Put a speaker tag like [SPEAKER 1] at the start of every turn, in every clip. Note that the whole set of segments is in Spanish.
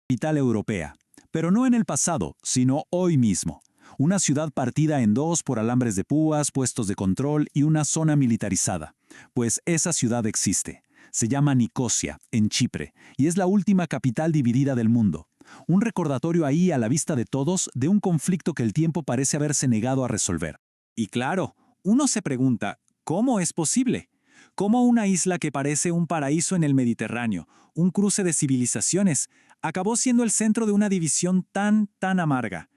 [SPEAKER 1] Capital europea, pero no en el pasado, sino hoy mismo. Una ciudad partida en dos por alambres de púas, puestos de control y una zona militarizada. Pues esa ciudad existe. Se llama Nicosia, en Chipre, y es la última capital dividida del mundo. Un recordatorio ahí a la vista de todos de un conflicto que el tiempo parece haberse negado a resolver. Y claro, uno se pregunta, ¿cómo es posible? ¿Cómo una isla que parece un paraíso en el Mediterráneo, un cruce de civilizaciones, acabó siendo el centro de una división tan amarga?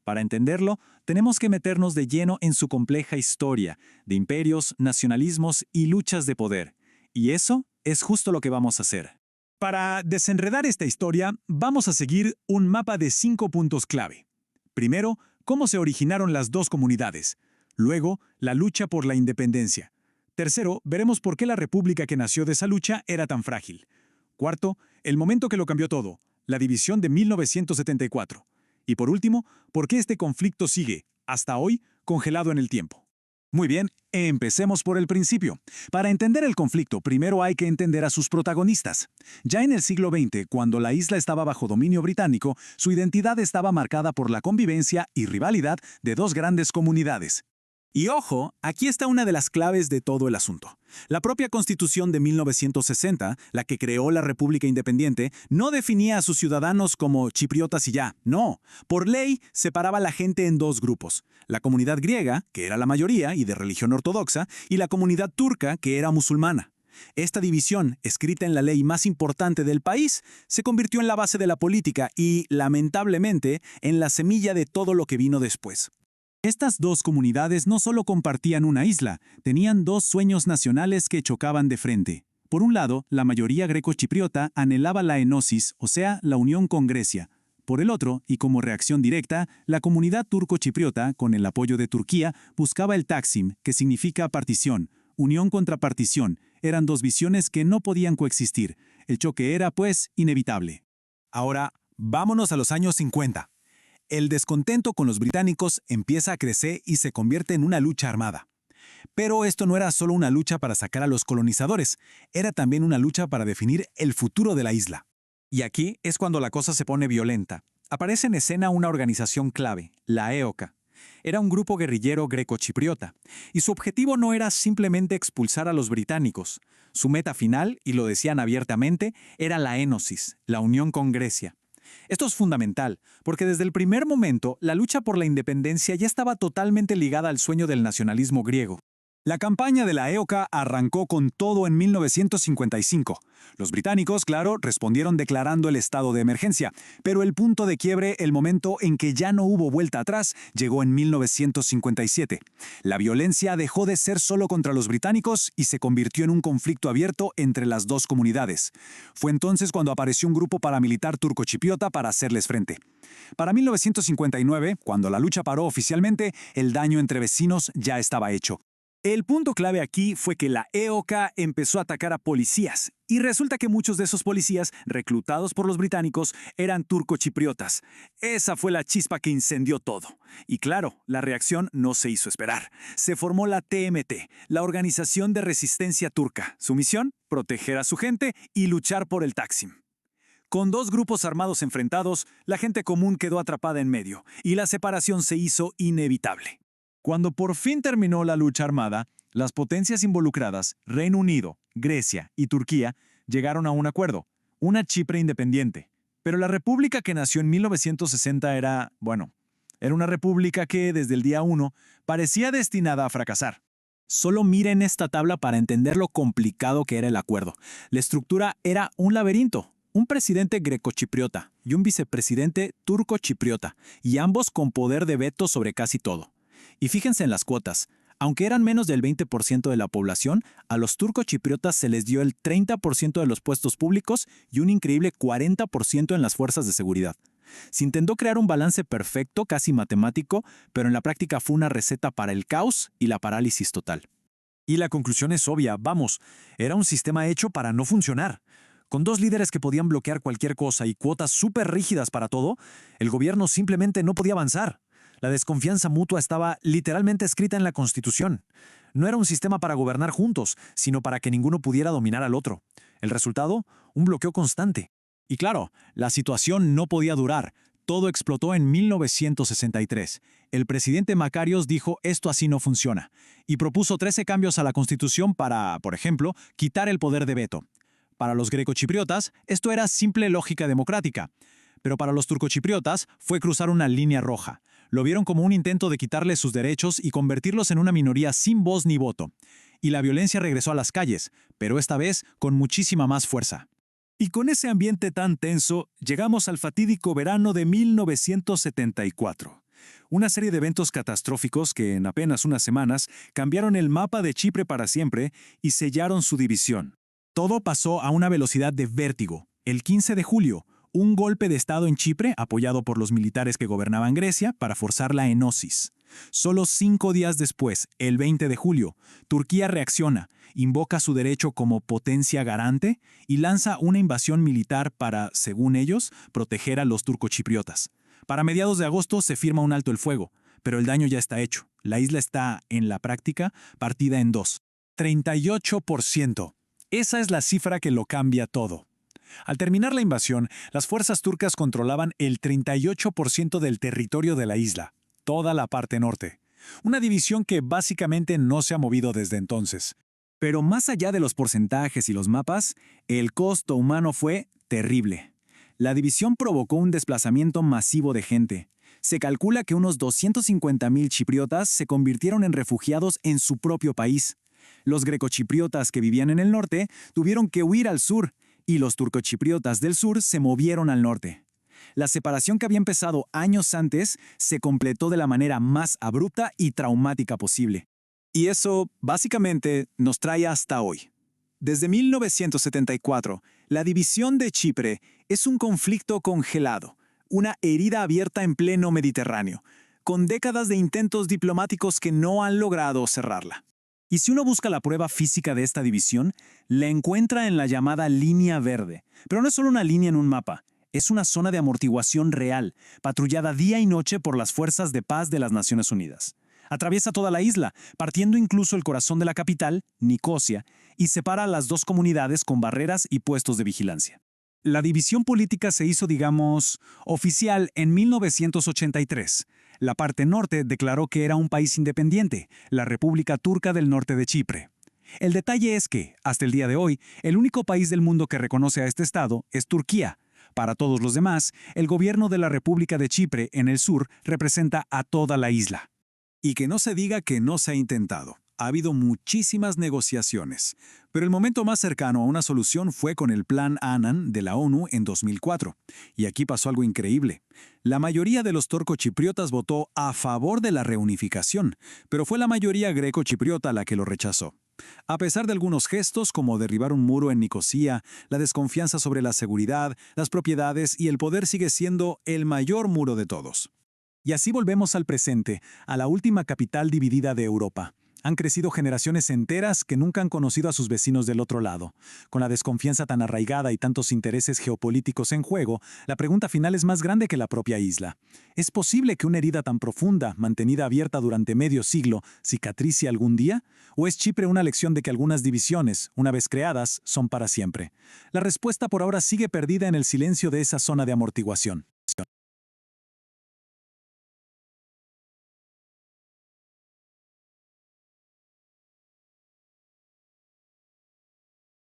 [SPEAKER 1] Para entenderlo, tenemos que meternos de lleno en su compleja historia, de imperios, nacionalismos y luchas de poder. Y eso es justo lo que vamos a hacer. Para desenredar esta historia, vamos a seguir un mapa de 5 puntos clave. Primero, cómo se originaron las dos comunidades. Luego, la lucha por la independencia. Tercero, veremos por qué la república que nació de esa lucha era tan frágil. Cuarto, el momento que lo cambió todo, la división de 1974. Y por último, por qué este conflicto sigue, hasta hoy, congelado en el tiempo. Muy bien, empecemos por el principio. Para entender el conflicto, primero hay que entender a sus protagonistas. Ya en el siglo XX, cuando la isla estaba bajo dominio británico, su identidad estaba marcada por la convivencia y rivalidad de dos grandes comunidades. Y ojo, aquí está una de las claves de todo el asunto. La propia Constitución de 1960, la que creó la República Independiente, no definía a sus ciudadanos como chipriotas y ya, no. Por ley, separaba a la gente en dos grupos. La comunidad griega, que era la mayoría y de religión ortodoxa, y la comunidad turca, que era musulmana. Esta división, escrita en la ley más importante del país, se convirtió en la base de la política y, lamentablemente, en la semilla de todo lo que vino después. Estas dos comunidades no solo compartían una isla, tenían dos sueños nacionales que chocaban de frente. Por un lado, la mayoría greco-chipriota anhelaba la enosis, o sea, la unión con Grecia. Por el otro, y como reacción directa, la comunidad turco-chipriota, con el apoyo de Turquía, buscaba el Taksim, que significa partición. Unión contra partición. Eran dos visiones que no podían coexistir. El choque era, pues, inevitable. Ahora, vámonos a los años 50. El descontento con los británicos empieza a crecer y se convierte en una lucha armada. Pero esto no era solo una lucha para sacar a los colonizadores, era también una lucha para definir el futuro de la isla. Y aquí es cuando la cosa se pone violenta. Aparece en escena una organización clave, la EOKA. Era un grupo guerrillero greco-chipriota, y su objetivo no era simplemente expulsar a los británicos. Su meta final, y lo decían abiertamente, era la énosis, la unión con Grecia. Esto es fundamental, porque desde el primer momento la lucha por la independencia ya estaba totalmente ligada al sueño del nacionalismo griego. La campaña de la EOKA arrancó con todo en 1955. Los británicos, claro, respondieron declarando el estado de emergencia, pero el punto de quiebre, el momento en que ya no hubo vuelta atrás, llegó en 1957. La violencia dejó de ser solo contra los británicos y se convirtió en un conflicto abierto entre las dos comunidades. Fue entonces cuando apareció un grupo paramilitar turco-chipriota para hacerles frente. Para 1959, cuando la lucha paró oficialmente, el daño entre vecinos ya estaba hecho. El punto clave aquí fue que la EOKA empezó a atacar a policías, y resulta que muchos de esos policías, reclutados por los británicos, eran turcochipriotas. Esa fue la chispa que incendió todo. Y claro, la reacción no se hizo esperar. Se formó la TMT, la Organización de Resistencia Turca. Su misión, proteger a su gente y luchar por el Taksim. Con dos grupos armados enfrentados, la gente común quedó atrapada en medio, y la separación se hizo inevitable. Cuando por fin terminó la lucha armada, las potencias involucradas, Reino Unido, Grecia y Turquía, llegaron a un acuerdo, una Chipre independiente. Pero la república que nació en 1960 era una república que, desde el día 1, parecía destinada a fracasar. Solo miren esta tabla para entender lo complicado que era el acuerdo. La estructura era un laberinto. Un presidente grecochipriota y un vicepresidente turcochipriota, y ambos con poder de veto sobre casi todo. Y fíjense en las cuotas. Aunque eran menos del 20% de la población, a los turcochipriotas se les dio el 30% de los puestos públicos y un increíble 40% en las fuerzas de seguridad. Se intentó crear un balance perfecto, casi matemático, pero en la práctica fue una receta para el caos y la parálisis total. Y la conclusión es obvia, era un sistema hecho para no funcionar. Con dos líderes que podían bloquear cualquier cosa y cuotas súper rígidas para todo, el gobierno simplemente no podía avanzar. La desconfianza mutua estaba literalmente escrita en la Constitución. No era un sistema para gobernar juntos, sino para que ninguno pudiera dominar al otro. El resultado, un bloqueo constante. Y claro, la situación no podía durar. Todo explotó en 1963. El presidente Makarios dijo esto así no funciona y propuso 13 cambios a la Constitución para, por ejemplo, quitar el poder de veto. Para los grecochipriotas, esto era simple lógica democrática. Pero para los turcochipriotas fue cruzar una línea roja. Lo vieron como un intento de quitarles sus derechos y convertirlos en una minoría sin voz ni voto. Y la violencia regresó a las calles, pero esta vez con muchísima más fuerza. Y con ese ambiente tan tenso, llegamos al fatídico verano de 1974. Una serie de eventos catastróficos que en apenas unas semanas cambiaron el mapa de Chipre para siempre y sellaron su división. Todo pasó a una velocidad de vértigo. El 15 de julio, un golpe de Estado en Chipre, apoyado por los militares que gobernaban Grecia, para forzar la enosis. Solo 5 días después, el 20 de julio, Turquía reacciona, invoca su derecho como potencia garante y lanza una invasión militar para, según ellos, proteger a los turcochipriotas. Para mediados de agosto se firma un alto el fuego, pero el daño ya está hecho. La isla está, en la práctica, partida en dos. 38%. Esa es la cifra que lo cambia todo. Al terminar la invasión, las fuerzas turcas controlaban el 38% del territorio de la isla, toda la parte norte. Una división que básicamente no se ha movido desde entonces. Pero más allá de los porcentajes y los mapas, el costo humano fue terrible. La división provocó un desplazamiento masivo de gente. Se calcula que unos 250.000 chipriotas se convirtieron en refugiados en su propio país. Los grecochipriotas que vivían en el norte tuvieron que huir al sur, y los turcochipriotas del sur se movieron al norte. La separación que había empezado años antes se completó de la manera más abrupta y traumática posible. Y eso, básicamente, nos trae hasta hoy. Desde 1974, la división de Chipre es un conflicto congelado, una herida abierta en pleno Mediterráneo, con décadas de intentos diplomáticos que no han logrado cerrarla. Y si uno busca la prueba física de esta división, la encuentra en la llamada línea verde. Pero no es solo una línea en un mapa, es una zona de amortiguación real, patrullada día y noche por las fuerzas de paz de las Naciones Unidas. Atraviesa toda la isla, partiendo incluso el corazón de la capital, Nicosia, y separa a las dos comunidades con barreras y puestos de vigilancia. La división política se hizo, digamos, oficial en 1983. La parte norte declaró que era un país independiente, la República Turca del Norte de Chipre. El detalle es que, hasta el día de hoy, el único país del mundo que reconoce a este estado es Turquía. Para todos los demás, el gobierno de la República de Chipre en el sur representa a toda la isla. Y que no se diga que no se ha intentado. Ha habido muchísimas negociaciones, pero el momento más cercano a una solución fue con el Plan Annan de la ONU en 2004. Y aquí pasó algo increíble. La mayoría de los turcochipriotas votó a favor de la reunificación, pero fue la mayoría greco-chipriota la que lo rechazó. A pesar de algunos gestos como derribar un muro en Nicosia, la desconfianza sobre la seguridad, las propiedades y el poder sigue siendo el mayor muro de todos. Y así volvemos al presente, a la última capital dividida de Europa. Han crecido generaciones enteras que nunca han conocido a sus vecinos del otro lado. Con la desconfianza tan arraigada y tantos intereses geopolíticos en juego, la pregunta final es más grande que la propia isla. ¿Es posible que una herida tan profunda, mantenida abierta durante medio siglo, cicatrice algún día? ¿O es Chipre una lección de que algunas divisiones, una vez creadas, son para siempre? La respuesta por ahora sigue perdida en el silencio de esa zona de amortiguación.